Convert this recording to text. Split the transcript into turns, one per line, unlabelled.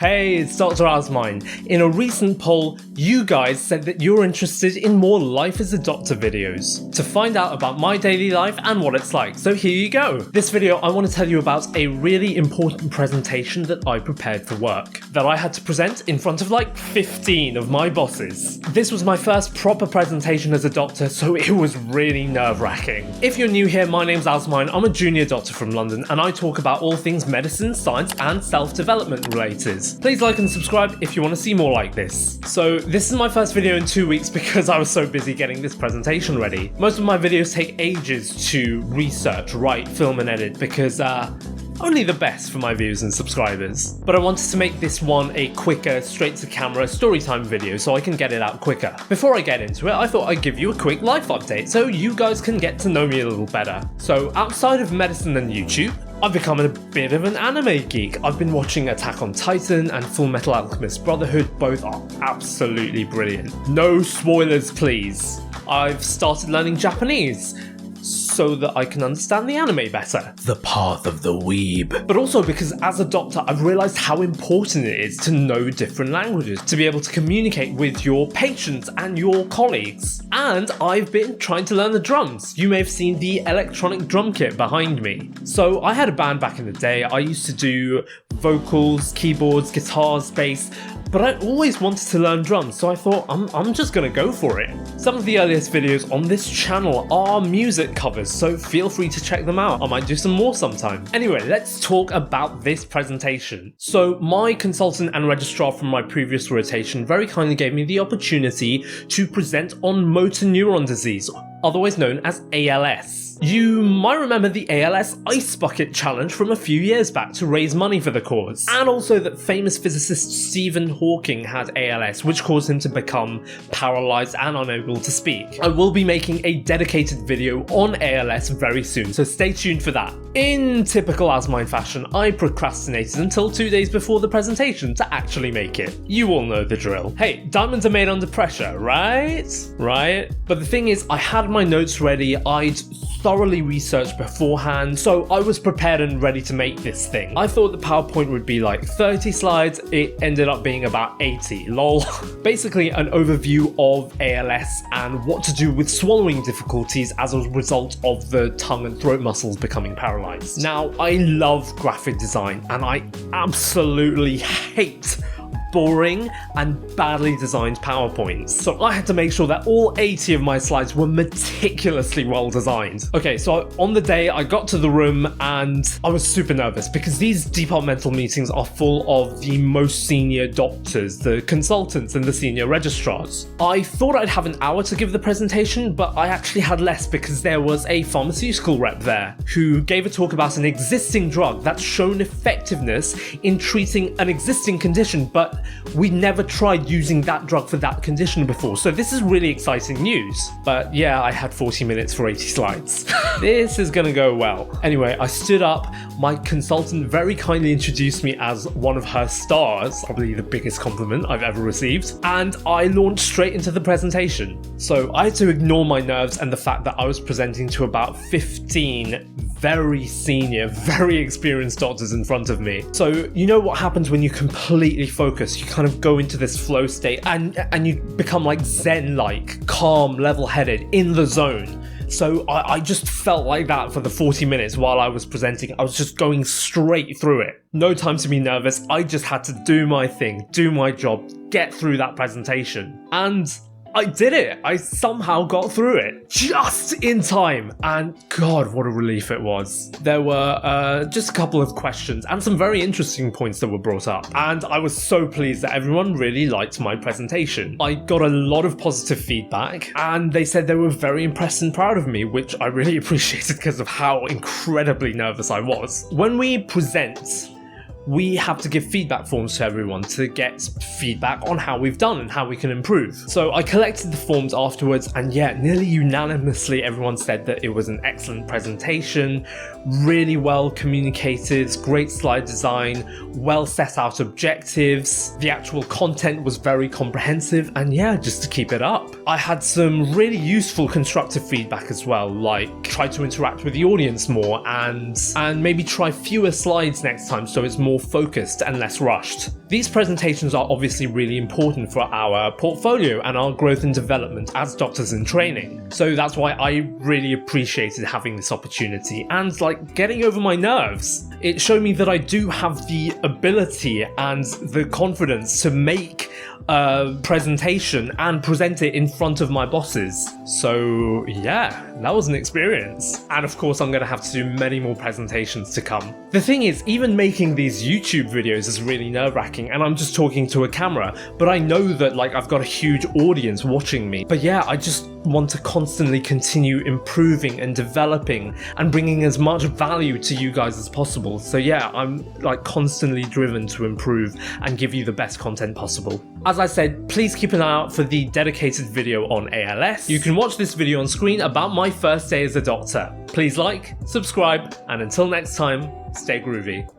Hey, it's Doctor Azmain. In a recent poll, you guys said that you're interested in more Life as a Doctor videos to find out about my daily life and what it's like, so here you go. This video I want to tell you about a really important presentation that I prepared for work, that I had to present in front of like 15 of my bosses. This was my first proper presentation as a doctor, so it was really nerve-wracking. If you're new here, my name's Azmain, I'm a junior doctor from London, and I talk about all things medicine, science and self-development related. Please like and subscribe if you want to see more like this. So this is my first video in 2 weeks because I was so busy getting this presentation ready. Most of my videos take ages to research, write, film and edit because only the best for my viewers and subscribers. But I wanted to make this one a quicker, straight to camera storytime video so I can get it out quicker. Before I get into it, I thought I'd give you a quick life update so you guys can get to know me a little better. So outside of medicine and YouTube, I've become a bit of an anime geek. I've been watching Attack on Titan and Full Metal Alchemist Brotherhood, both are absolutely brilliant. No spoilers please. I've started learning Japanese so that I can understand the anime better. The path of the weeb. But also because as a doctor, I've realised how important it is to know different languages, to be able to communicate with your patients and your colleagues. And I've been trying to learn the drums. You may have seen the electronic drum kit behind me. So I had a band back in the day. I used to do vocals, keyboards, guitars, bass, but I always wanted to learn drums, so I thought I'm just gonna go for it. Some of the earliest videos on this channel are music covers, so feel free to check them out. I might do some more sometime. Anyway, let's talk about this presentation. So my consultant and registrar from my previous rotation very kindly gave me the opportunity to present on motor neuron disease, otherwise known as ALS. You might remember the ALS Ice Bucket Challenge from a few years back to raise money for the cause, and also that famous physicist Stephen Hawking had ALS, which caused him to become paralysed and unable to speak. I will be making a dedicated video on ALS very soon, so stay tuned for that. In typical Azmain fashion, I procrastinated until 2 days before the presentation to actually make it. You all know the drill. Hey, diamonds are made under pressure, right? Right? But the thing is, I had my notes ready, I'd thoroughly researched beforehand, so I was prepared and ready to make this thing. I thought the PowerPoint would be like 30 slides, it ended up being about 80, lol. Basically an overview of ALS and what to do with swallowing difficulties as a result of the tongue and throat muscles becoming paralyzed. Now, I love graphic design and I absolutely hate boring and badly designed PowerPoints. So I had to make sure that all 80 of my slides were meticulously well designed. Okay, so on the day I got to the room and I was super nervous because these departmental meetings are full of the most senior doctors, the consultants and the senior registrars. I thought I'd have an hour to give the presentation, but I actually had less because there was a pharmaceutical rep there who gave a talk about an existing drug that's shown effectiveness in treating an existing condition, but we never tried using that drug for that condition before, so this is really exciting news. But yeah, I had 40 minutes for 80 slides. This is gonna go well. Anyway, I stood up, my consultant very kindly introduced me as one of her stars, probably the biggest compliment I've ever received, and I launched straight into the presentation. So I had to ignore my nerves and the fact that I was presenting to about 15 very senior, very experienced doctors in front of me. So you know what happens when you completely focus, you kind of go into this flow state and you become like Zen-like, calm, level-headed, in the zone. So I just felt like that for the 40 minutes while I was presenting. I was just going straight through it. No time to be nervous, I just had to do my thing, do my job, get through that presentation. And I did it! I somehow got through it, just in time, and God, what a relief it was. There were just a couple of questions and some very interesting points that were brought up, and I was so pleased that everyone really liked my presentation. I got a lot of positive feedback, and they said they were very impressed and proud of me, which I really appreciated because of how incredibly nervous I was. When we present, we have to give feedback forms to everyone to get feedback on how we've done and how we can improve. So I collected the forms afterwards, and yeah, nearly unanimously everyone said that it was an excellent presentation, really well communicated, great slide design, well set out objectives, the actual content was very comprehensive, and yeah, just to keep it up. I had some really useful constructive feedback as well, like try to interact with the audience more and maybe try fewer slides next time so it's more more focused and less rushed. These presentations are obviously really important for our portfolio and our growth and development as doctors in training. So that's why I really appreciated having this opportunity and getting over my nerves. It showed me that I do have the ability and the confidence to make a presentation and present it in front of my bosses. So yeah, that was an experience. And of course I'm going to have to do many more presentations to come. The thing is, even making these YouTube videos is really nerve-wracking and I'm just talking to a camera, but I know that I've got a huge audience watching me. But yeah, I just want to constantly continue improving and developing and bringing as much value to you guys as possible. So yeah, I'm constantly driven to improve and give you the best content possible. As I said, please keep an eye out for the dedicated video on ALS. You can watch this video on screen about my first day as a doctor. Please like, subscribe, and until next time, stay groovy.